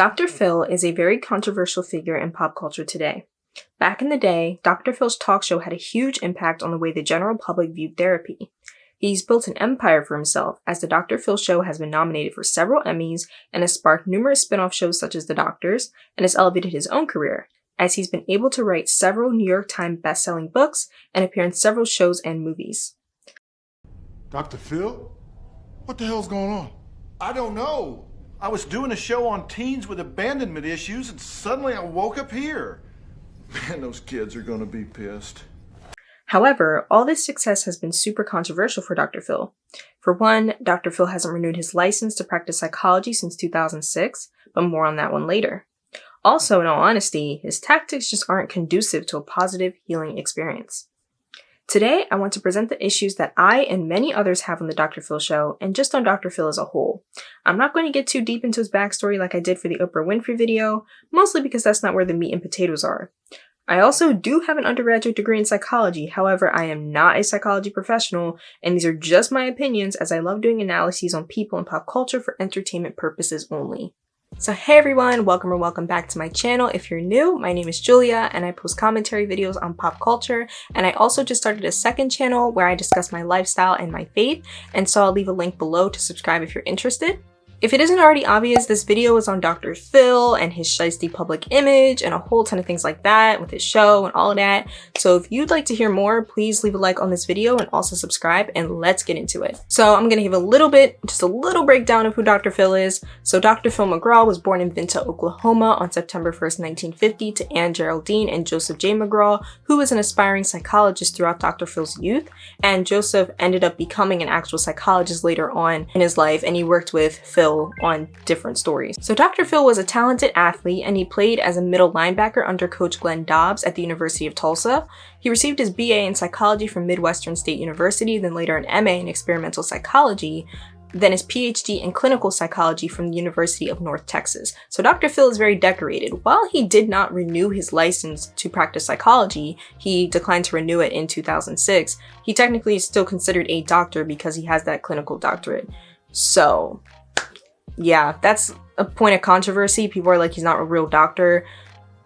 Dr. Phil is a very controversial figure in pop culture today. Back in the day, Dr. Phil's talk show had a huge impact on the way the general public viewed therapy. He's built an empire for himself, as the Dr. Phil Show has been nominated for several Emmys and has sparked numerous spin-off shows such as The Doctors, and has elevated his own career, as he's been able to write several New York Times best-selling books and appear in several shows and movies. Dr. Phil? What the hell's going on? I don't know. I was doing a show on teens with abandonment issues, and suddenly I woke up here. Man, those kids are gonna be pissed. However, all this success has been super controversial for Dr. Phil. For one, Dr. Phil hasn't renewed his license to practice psychology since 2006, but more on that one later. Also, in all honesty, his tactics just aren't conducive to a positive healing experience. Today, I want to present the issues that I and many others have on the Dr. Phil Show, and just on Dr. Phil as a whole. I'm not going to get too deep into his backstory like I did for the Oprah Winfrey video, mostly because that's not where the meat and potatoes are. I also do have an undergraduate degree in psychology, however, I am not a psychology professional, and these are just my opinions as I love doing analyses on people and pop culture for entertainment purposes only. So hey everyone, welcome or welcome back to my channel. If you're new, my name is Julia and I post commentary videos on pop culture, and I also just started a second channel where I discuss my lifestyle and my faith, and so I'll leave a link below to subscribe if you're interested. If it isn't already obvious, this video is on Dr. Phil and his shiesty public image and a whole ton of things like that with his show and all of that. So if you'd like to hear more, please leave a like on this video and also subscribe, and let's get into it. So I'm gonna give just a little breakdown of who Dr. Phil is. So Dr. Phil McGraw was born in Vinta, Oklahoma on September 1st, 1950 to Anne Geraldine and Joseph J. McGraw, who was an aspiring psychologist throughout Dr. Phil's youth. And Joseph ended up becoming an actual psychologist later on in his life, and he worked with Phil on different stories. So Dr. Phil was a talented athlete, and he played as a middle linebacker under Coach Glenn Dobbs at the University of Tulsa. He received his BA in psychology from Midwestern State University, then later an MA in experimental psychology, then his PhD in clinical psychology from the University of North Texas. So Dr. Phil is very decorated. While he did not renew his license to practice psychology, he declined to renew it in 2006. He technically is still considered a doctor because he has that clinical doctorate. So yeah, that's a point of controversy. People are like, he's not a real doctor.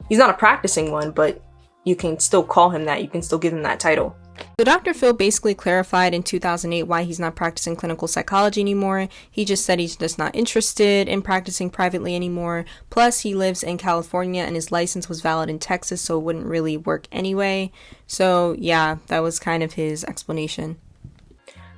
He's not a practicing one, but you can still call him that. You can still give him that title. So Dr. Phil basically clarified in 2008 why he's not practicing clinical psychology anymore. He just said he's just not interested in practicing privately anymore. Plus, he lives in California and his license was valid in Texas, so it wouldn't really work anyway. So yeah, that was kind of his explanation.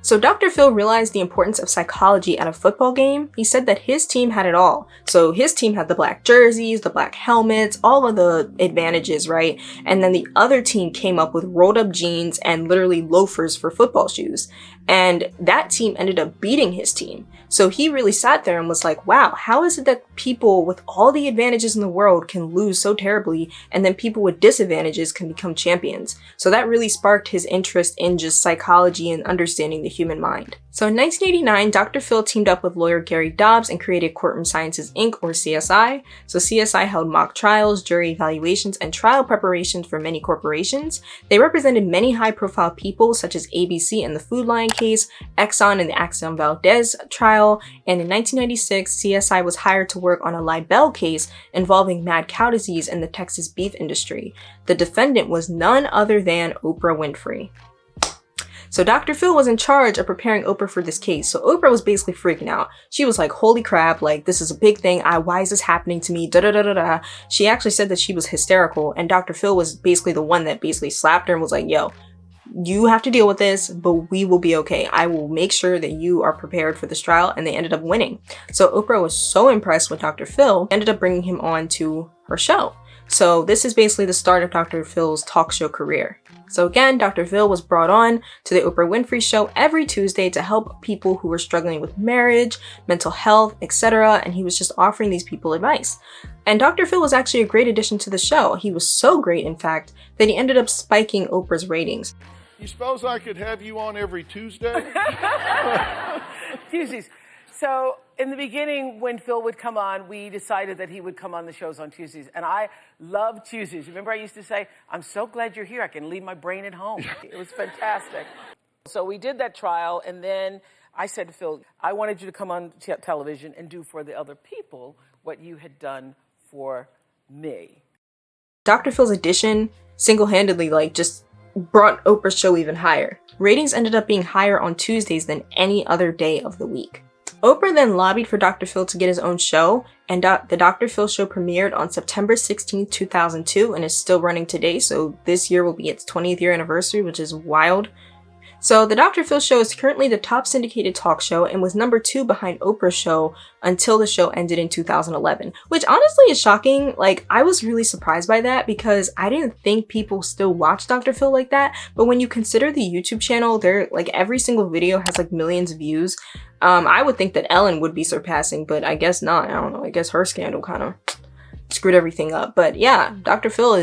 So Dr. Phil realized the importance of psychology at a football game. He said that his team had it all. So his team had the black jerseys, the black helmets, all of the advantages, right? And then the other team came up with rolled up jeans and literally loafers for football shoes. And that team ended up beating his team. So he really sat there and was like, wow, how is it that people with all the advantages in the world can lose so terribly, and then people with disadvantages can become champions? So that really sparked his interest in just psychology and understanding the human mind. So in 1989, Dr. Phil teamed up with lawyer Gary Dobbs and created Courtroom Sciences Inc., or CSI. So CSI held mock trials, jury evaluations, and trial preparations for many corporations. They represented many high-profile people such as ABC in the Food Lion case, Exxon in the Exxon Valdez trial, and in 1996, CSI was hired to work on a libel case involving mad cow disease in the Texas beef industry. The defendant was none other than Oprah Winfrey. So Dr. Phil was in charge of preparing Oprah for this case. So Oprah was basically freaking out. She was like, holy crap, like this is a big thing. Why is this happening to me? Da da da da da. She actually said that she was hysterical, and Dr. Phil was basically the one that basically slapped her and was like, yo, you have to deal with this, but we will be okay. I will make sure that you are prepared for this trial. And they ended up winning. So Oprah was so impressed with Dr. Phil, ended up bringing him on to her show. So this is basically the start of Dr. Phil's talk show career. So again, Dr. Phil was brought on to the Oprah Winfrey Show every Tuesday to help people who were struggling with marriage, mental health, etc. And he was just offering these people advice. And Dr. Phil was actually a great addition to the show. He was so great, in fact, that he ended up spiking Oprah's ratings. You suppose I could have you on every Tuesday? Tuesdays. So in the beginning, when Phil would come on, we decided that he would come on the shows on Tuesdays. And I love Tuesdays. Remember I used to say, I'm so glad you're here. I can leave my brain at home. It was fantastic. So we did that trial, and then I said to Phil, I wanted you to come on television and do for the other people what you had done for me. Dr. Phil's addition single-handedly just brought Oprah's show even higher. Ratings ended up being higher on Tuesdays than any other day of the week. Oprah then lobbied for Dr. Phil to get his own show, and the Dr. Phil show premiered on September 16, 2002, and is still running today, so this year will be its 20th year anniversary, which is wild. So the Dr. Phil show is currently the top syndicated talk show and was number 2 behind Oprah's show until the show ended in 2011, which honestly is shocking. Like, I was really surprised by that because I didn't think people still watch Dr. Phil like that. But when you consider the YouTube channel, every single video has like millions of views. I would think that Ellen would be surpassing, but I guess not. I don't know. I guess her scandal kind of screwed everything up. But yeah, Dr. Phil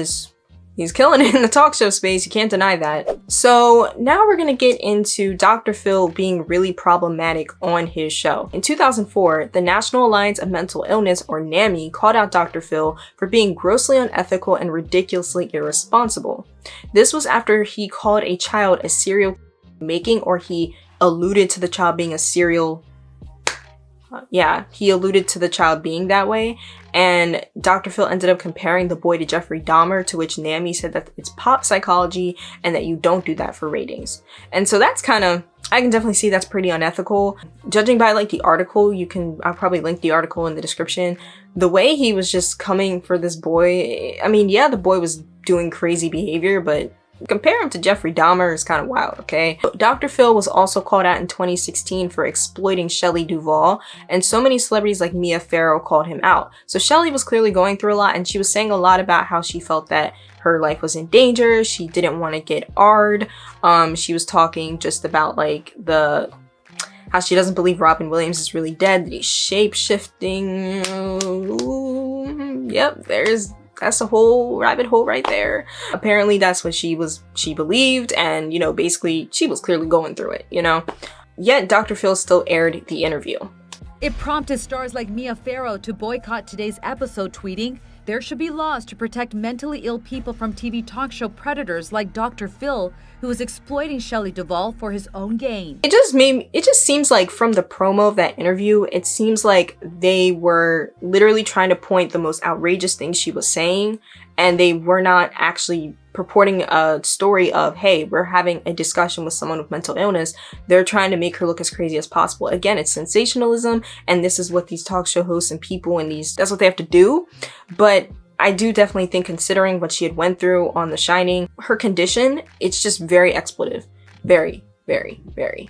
he's killing it in the talk show space. You can't deny that. So now we're going to get into Dr. Phil being really problematic on his show. In 2004, the National Alliance of Mental Illness, or NAMI, called out Dr. Phil for being grossly unethical and ridiculously irresponsible. This was after he called a child a serial making, or he alluded to the child being a serial he alluded to the child being that way, and Dr. Phil ended up comparing the boy to Jeffrey Dahmer, to which NAMI said that it's pop psychology and that you don't do that for ratings. And so that's I can definitely see that's pretty unethical. Judging by like the article, I'll probably link the article in the description. The way he was just coming for this boy, I mean, yeah, the boy was doing crazy behavior, but compare him to Jeffrey Dahmer is kind of wild, okay? Dr. Phil was also called out in 2016 for exploiting Shelley Duvall, and so many celebrities like Mia Farrow called him out. So Shelley was clearly going through a lot, and she was saying a lot about how she felt that her life was in danger. She didn't want to get R'd. She was talking just about like how she doesn't believe Robin Williams is really dead, that he's shape-shifting. Yep, that's a whole rabbit hole right there. Apparently that's what she believed, and basically she was clearly going through it, Yet Dr. Phil still aired the interview. It prompted stars like Mia Farrow to boycott today's episode, tweeting, "There should be laws to protect mentally ill people from TV talk show predators like Dr. Phil, who is exploiting Shelley Duvall for his own gain." It just seems like from the promo of that interview, it seems like they were literally trying to point the most outrageous things she was saying, and they were not actually purporting a story of, hey, we're having a discussion with someone with mental illness. They're trying to make her look as crazy as possible. Again, it's sensationalism, and this is what these talk show hosts and people that's what they have to do. But I do definitely think, considering what she had went through on The Shining, her condition, it's just very expletive. Very, very, very.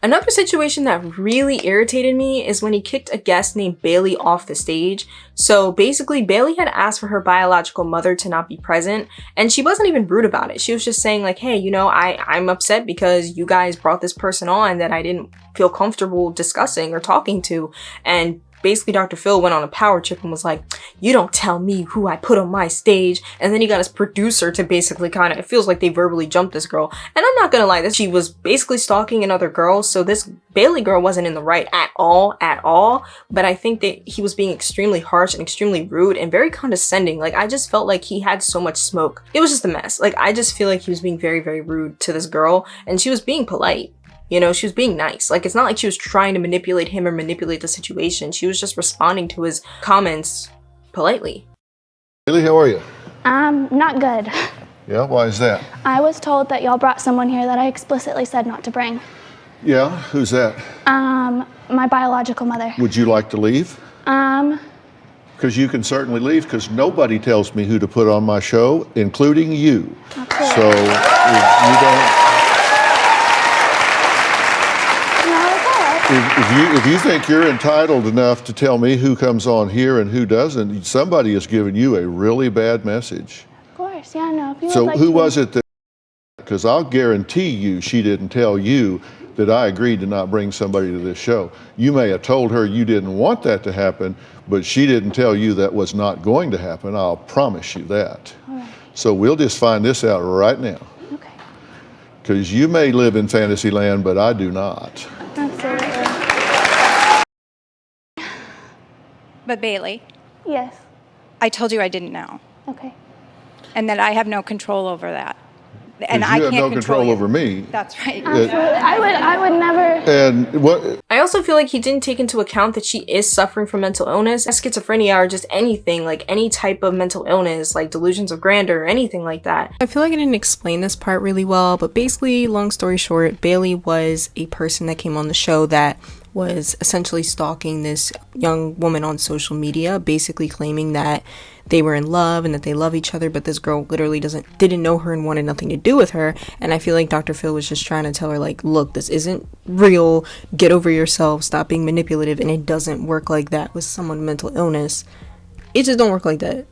Another situation that really irritated me is when he kicked a guest named Bailey off the stage. So basically, Bailey had asked for her biological mother to not be present, and she wasn't even rude about it. She was just saying like, hey, I'm upset because you guys brought this person on that I didn't feel comfortable discussing or talking to. And basically Dr. Phil went on a power trip and was like, you don't tell me who I put on my stage. And then he got his producer to basically it feels like they verbally jumped this girl. And I'm not gonna lie, she was basically stalking another girl. So this Bailey girl wasn't in the right at all. But I think that he was being extremely harsh and extremely rude and very condescending. Like, I just felt like he had so much smoke. It was just a mess. Like, I just feel like he was being very, very rude to this girl, and she was being polite. She was being nice. Like, it's not like she was trying to manipulate him or manipulate the situation. She was just responding to his comments politely. Haley, how are you? Not good. Yeah, why is that? I was told that y'all brought someone here that I explicitly said not to bring. Yeah, who's that? My biological mother. Would you like to leave? Because you can certainly leave, because nobody tells me who to put on my show, including you. Okay. So if you don't... If you think you're entitled enough to tell me who comes on here and who doesn't, somebody has given you a really bad message. Of course, yeah, no. If you So would like who to... was it that, because I'll guarantee you she didn't tell you that I agreed to not bring somebody to this show. You may have told her you didn't want that to happen, but she didn't tell you that was not going to happen. I'll promise you that. All right. So we'll just find this out right now. Okay. Because you may live in fantasy land, but I do not. Absolutely. But Bailey, Yes. I told you I didn't know, Okay. and that I have no control over that. and you I have can't no control you. over me. That's right. Absolutely. I would never. And what? I also feel like he didn't take into account that she is suffering from mental illness, schizophrenia, or just anything, like any type of mental illness, like delusions of grandeur or anything like that. I feel like I didn't explain this part really well, but basically, long story short, Bailey was a person that came on the show that was essentially stalking this young woman on social media, basically claiming that they were in love and that they love each other, but this girl literally didn't know her and wanted nothing to do with her. And I feel like Dr. Phil was just trying to tell her, like, look, this isn't real, get over yourself, stop being manipulative, and it doesn't work like that with someone with mental illness. It just don't work like that.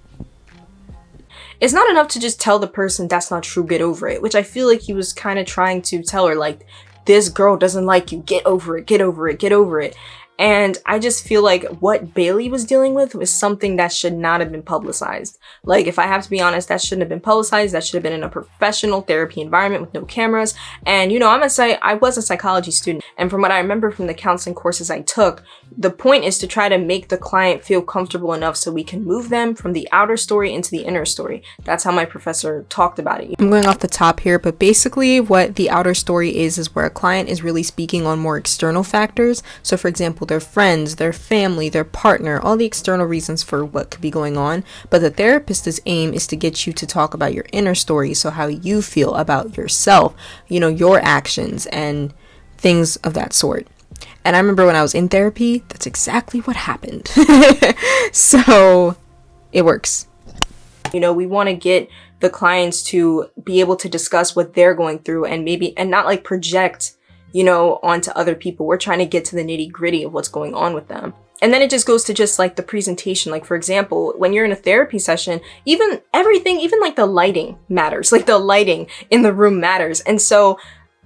It's not enough to just tell the person that's not true, get over it, which I feel like he was kind of trying to tell her, like, this girl doesn't like you, get over it, get over it, get over it. And I just feel like what Bailey was dealing with was something that should not have been publicized. Like, if I have to be honest, that shouldn't have been publicized. That should have been in a professional therapy environment with no cameras. And, you know, I'm gonna say I was a psychology student. And from what I remember from the counseling courses I took, the point is to try to make the client feel comfortable enough so we can move them from the outer story into the inner story. That's how my professor talked about it. I'm going off the top here, but basically what the outer story is where a client is really speaking on more external factors. So for example, their friends, their family, their partner, all the external reasons for what could be going on. But the therapist's aim is to get you to talk about your inner story. So how you feel about yourself, you know, your actions and things of that sort. And I remember when I was in therapy, that's exactly what happened. So it works. You know, we want to get the clients to be able to discuss what they're going through and not like project, you know, onto other people. We're trying to get to the nitty gritty of what's going on with them. And then it just goes to just like the presentation. Like, for example, when you're in a therapy session, even like the lighting matters. Like the lighting in the room matters. And so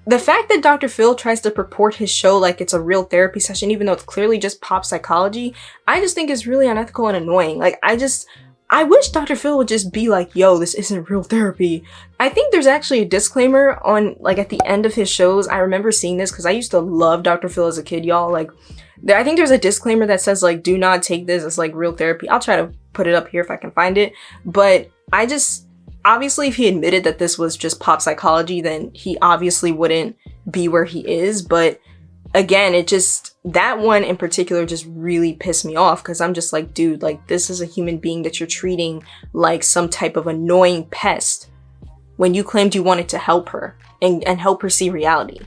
the fact that Dr. Phil tries to purport his show like it's a real therapy session, even though it's clearly just pop psychology, I just think is really unethical and annoying. Like, I wish Dr. Phil would just be like, yo, this isn't real therapy. I think there's actually a disclaimer on, like, at the end of his shows. I remember seeing this because I used to love Dr. Phil as a kid, y'all. Like, I think there's a disclaimer that says, like, do not take this as, like, real therapy. I'll try to put it up here if I can find it. But obviously, if he admitted that this was just pop psychology, then he obviously wouldn't be where he is. But again, that one in particular just really pissed me off because I'm just like, dude, like, this is a human being that you're treating like some type of annoying pest when you claimed you wanted to help her and help her see reality.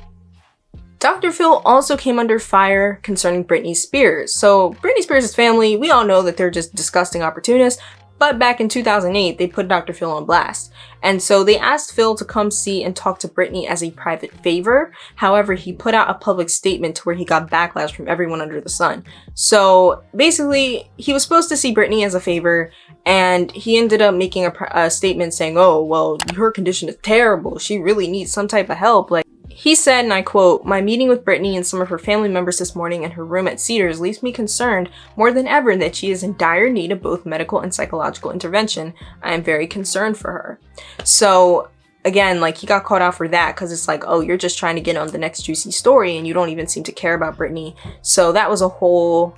Dr. Phil also came under fire concerning Britney Spears. So Britney Spears' family, we all know that they're just disgusting opportunists. But back in 2008, they put Dr. Phil on blast. And so they asked Phil to come see and talk to Britney as a private favor. However, he put out a public statement to where he got backlash from everyone under the sun. So basically, he was supposed to see Britney as a favor, and he ended up making a statement saying, oh, well, her condition is terrible. She really needs some type of help. Like, he said, and I quote, "My meeting with Britney and some of her family members this morning in her room at Cedars leaves me concerned more than ever that she is in dire need of both medical and psychological intervention. I am very concerned for her." So again, like, he got caught out for that because it's like, oh, you're just trying to get on the next juicy story and you don't even seem to care about Britney. So that was a whole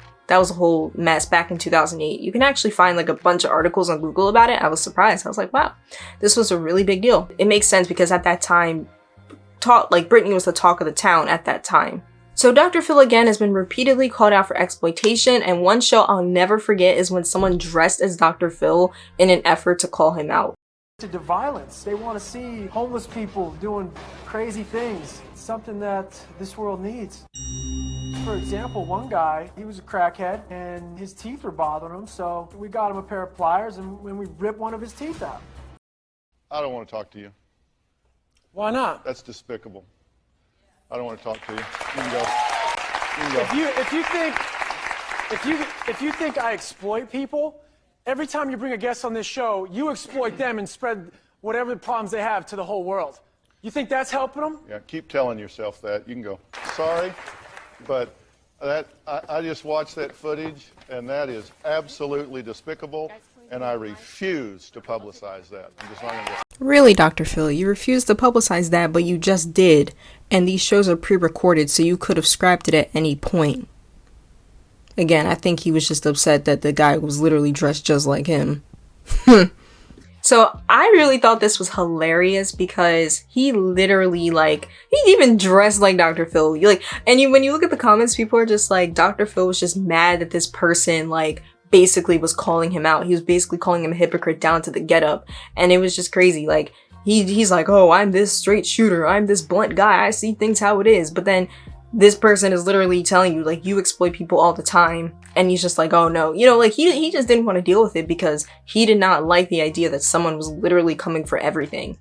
mess back in 2008. You can actually find like a bunch of articles on Google about it. I was surprised. I was like, wow, this was a really big deal. It makes sense because at that time, Britney was the talk of the town at that time. So Dr. Phil again has been repeatedly called out for exploitation, and one show I'll never forget is when someone dressed as Dr. Phil in an effort to call him out. To violence. They want to see homeless people doing crazy things. It's something that this world needs. For example, one guy, he was a crackhead and his teeth were bothering him, so we got him a pair of pliers and when we ripped one of his teeth out. I don't want to talk to you. Why not? That's despicable. I don't want to talk to you. You can go. You can go. If you think I exploit people, every time you bring a guest on this show, you exploit them and spread whatever the problems they have to the whole world. You think that's helping them? Yeah, keep telling yourself that. You can go. Sorry, but I just watched that footage, and that is absolutely despicable, and I refuse to publicize that. I'm just not going to go. Really, Dr. Phil, you refused to publicize that, but you just did. And these shows are pre-recorded, so you could have scrapped it at any point. Again, I think he was just upset that the guy was literally dressed just like him. So I really thought this was hilarious because he literally, like, he even dressed like Dr. Phil. When you look at the comments, people are just like, Dr. Phil was just mad that this person, like, basically was calling him out. He was basically calling him a hypocrite down to the getup. And it was just crazy. Like, he's like, oh, I'm this straight shooter. I'm this blunt guy. I see things how it is. But then this person is literally telling you, like, you exploit people all the time. And he's just like, oh no, like he just didn't want to deal with it because he did not like the idea that someone was literally coming for everything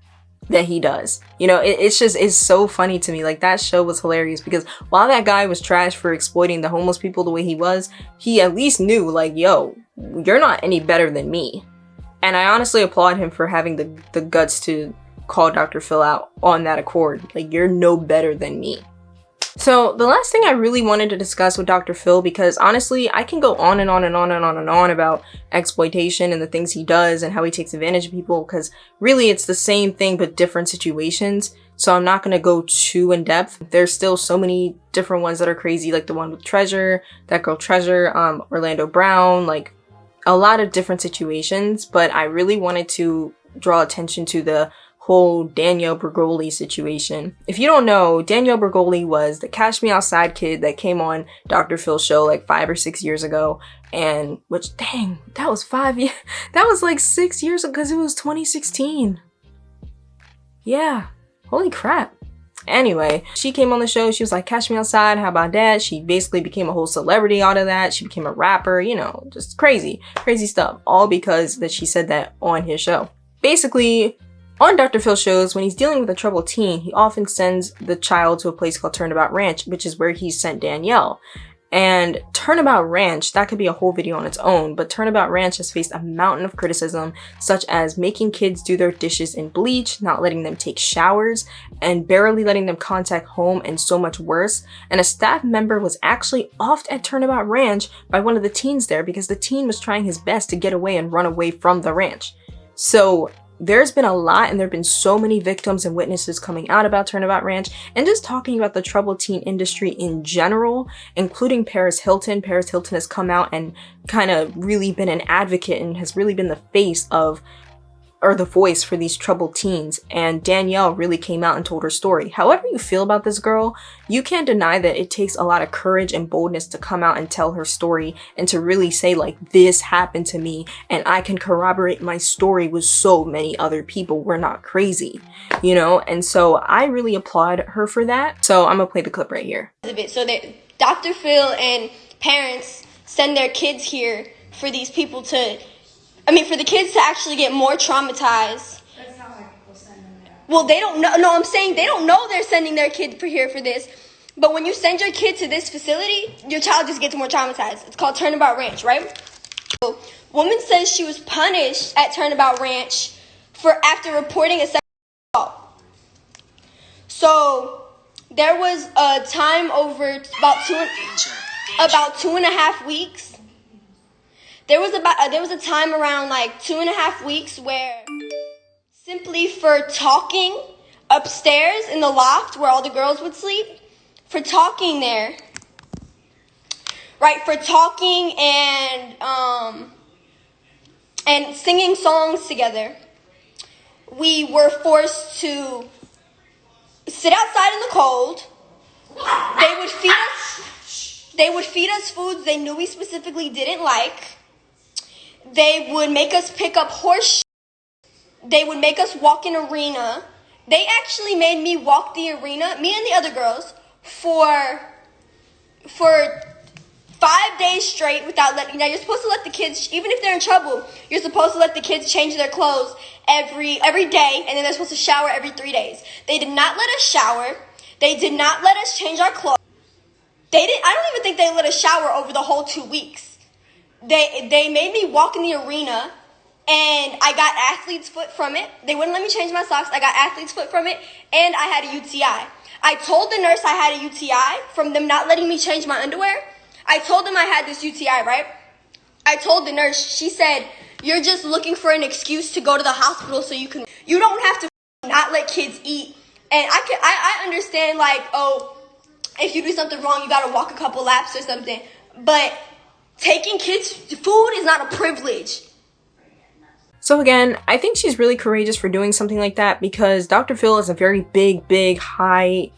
that he does. It's so funny to me. Like, that show was hilarious because while that guy was trash for exploiting the homeless people the way he was, he at least knew, like, yo, you're not any better than me. And I honestly applaud him for having the guts to call Dr. Phil out on that accord. Like, you're no better than me. So the last thing I really wanted to discuss with Dr. Phil, because honestly, I can go on and on and on and on and on about exploitation and the things he does and how he takes advantage of people, because really it's the same thing but different situations. So I'm not going to go too in depth. There's still so many different ones that are crazy, like the one with Treasure, that girl Treasure, Orlando Brown, like a lot of different situations. But I really wanted to draw attention to the whole Danielle Bregoli situation. If you don't know, Danielle Bregoli was the Cash Me Outside kid that came on Dr. Phil's show like 5 or 6 years ago. And which, dang, that was 5 years. That was like 6 years ago because it was 2016. Yeah, holy crap. Anyway, she came on the show. She was like, Cash Me Outside, how about that? She basically became a whole celebrity out of that. She became a rapper, just crazy stuff. All because that she said that on his show. Basically, on Dr. Phil shows, when he's dealing with a troubled teen, he often sends the child to a place called Turnabout Ranch, which is where he sent Danielle. And Turnabout Ranch, that could be a whole video on its own, but Turnabout Ranch has faced a mountain of criticism, such as making kids do their dishes in bleach, not letting them take showers, and barely letting them contact home, and so much worse. And a staff member was actually offed at Turnabout Ranch by one of the teens there because the teen was trying his best to get away and run away from the ranch. So there's been a lot, and there have been so many victims and witnesses coming out about Turnabout Ranch and just talking about the troubled teen industry in general, including Paris Hilton. Paris Hilton has come out and kind of really been an advocate and has really been the face of, or the voice for these troubled teens. And Danielle really came out and told her story. However you feel about this girl, you can't deny that it takes a lot of courage and boldness to come out and tell her story and to really say, like, this happened to me and I can corroborate my story with so many other people. We're not crazy, And so I really applaud her for that. So I'm gonna play the clip right here. So that Dr. Phil and parents send their kids here for these people for the kids to actually get more traumatized. That's not why people send them there. Well, they don't know. No, I'm saying they don't know they're sending their kid here for this. But when you send your kid to this facility, your child just gets more traumatized. It's called Turnabout Ranch, right? So, woman says she was punished at Turnabout Ranch after reporting a sexual assault. So there was a time over about 2.5 weeks. There was a time around like 2.5 weeks where simply for talking upstairs in the loft where all the girls would sleep, for talking there, right, for talking and singing songs together, we were forced to sit outside in the cold. They would feed us foods they knew we specifically didn't like. They would make us pick up horse. They would make us walk an arena. They actually made me walk the arena, me and the other girls, for 5 days straight without letting. Now you're supposed to let the kids, even if they're in trouble, you're supposed to let the kids change their clothes every day, and then they're supposed to shower every 3 days. They did not let us shower. They did not let us change our clothes. I don't even think they let us shower over the whole 2 weeks. They made me walk in the arena, and I got athlete's foot from it. They wouldn't let me change my socks. I got athlete's foot from it, and I had a UTI. I told the nurse I had a UTI from them not letting me change my underwear. I told them I had this UTI, right? I told the nurse, she said, you're just looking for an excuse to go to the hospital so you don't have to not let kids eat. And I understand, like, oh, if you do something wrong, you gotta walk a couple laps or something. But taking kids' food is not a privilege. So again, I think she's really courageous for doing something like that because Dr. Phil is a very big, high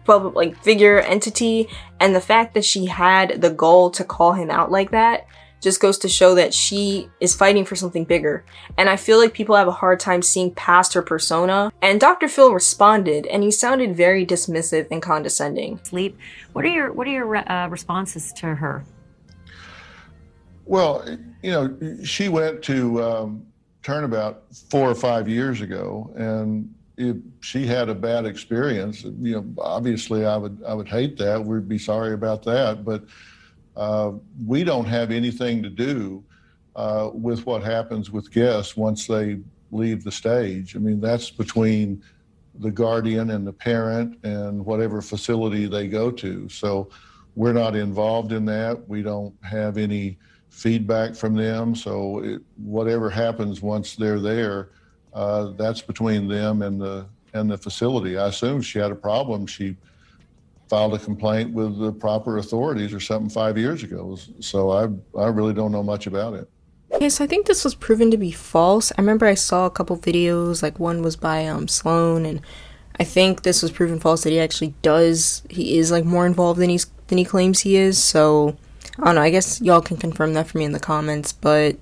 public like figure entity, and the fact that she had the goal to call him out like that just goes to show that she is fighting for something bigger. And I feel like people have a hard time seeing past her persona. And Dr. Phil responded, and he sounded very dismissive and condescending. Sleep. What are your responses to her? Well, you know, she went to Turnabout 4 or 5 years ago, and if she had a bad experience, you know, obviously I would hate that. We'd be sorry about that, but we don't have anything to do with what happens with guests once they leave the stage. I mean, that's between the guardian and the parent and whatever facility they go to. So we're not involved in that. We don't have any feedback from them. So whatever happens once they're there, that's between them and the facility. I assume she had a problem. She filed a complaint with the proper authorities or something 5 years ago. So I really don't know much about it. Okay, so I think this was proven to be false. I remember I saw a couple videos, like one was by Sloan, and I think this was proven false that he is like more involved than he claims he is. So I don't know, I guess y'all can confirm that for me in the comments, but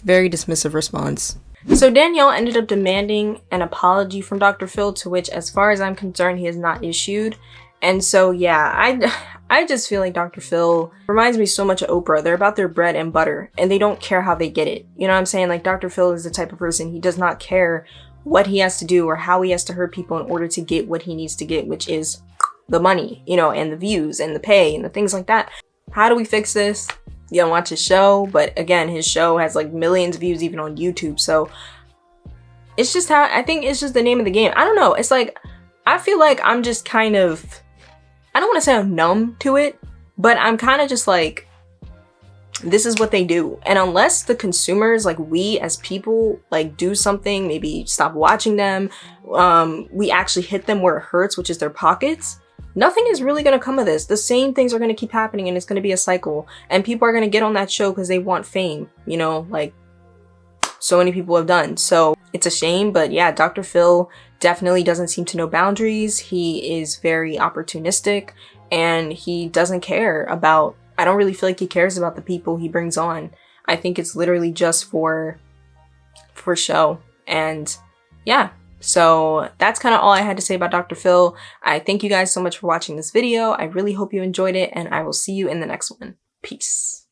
very dismissive response. So Danielle ended up demanding an apology from Dr. Phil, to which, as far as I'm concerned, he has not issued. And so, yeah, I just feel like Dr. Phil reminds me so much of Oprah. They're about their bread and butter, and they don't care how they get it. You know what I'm saying? Like, Dr. Phil is the type of person, he does not care what he has to do or how he has to hurt people in order to get what he needs to get, which is the money, you know, and the views and the pay and the things like that. How do we fix this? You don't watch his show, but again, his show has like millions of views even on YouTube. So it's just how, I think it's just the name of the game. I don't know. It's like, I feel like I'm just kind of, I don't want to say I'm numb to it, but I'm kind of just like, this is what they do. And unless the consumers, like we as people, like do something, maybe stop watching them, we actually hit them where it hurts, which is their pockets, nothing is really going to come of this. The same things are going to keep happening, and it's going to be a cycle. And people are going to get on that show because they want fame, you know, like so many people have done. So it's a shame, but yeah, Dr. Phil definitely doesn't seem to know boundaries. He is very opportunistic, and he doesn't care about, I don't really feel like he cares about the people he brings on. I think it's literally just for show. And yeah, so that's kind of all I had to say about Dr. Phil. I thank you guys so much for watching this video. I really hope you enjoyed it, and I will see you in the next one. Peace.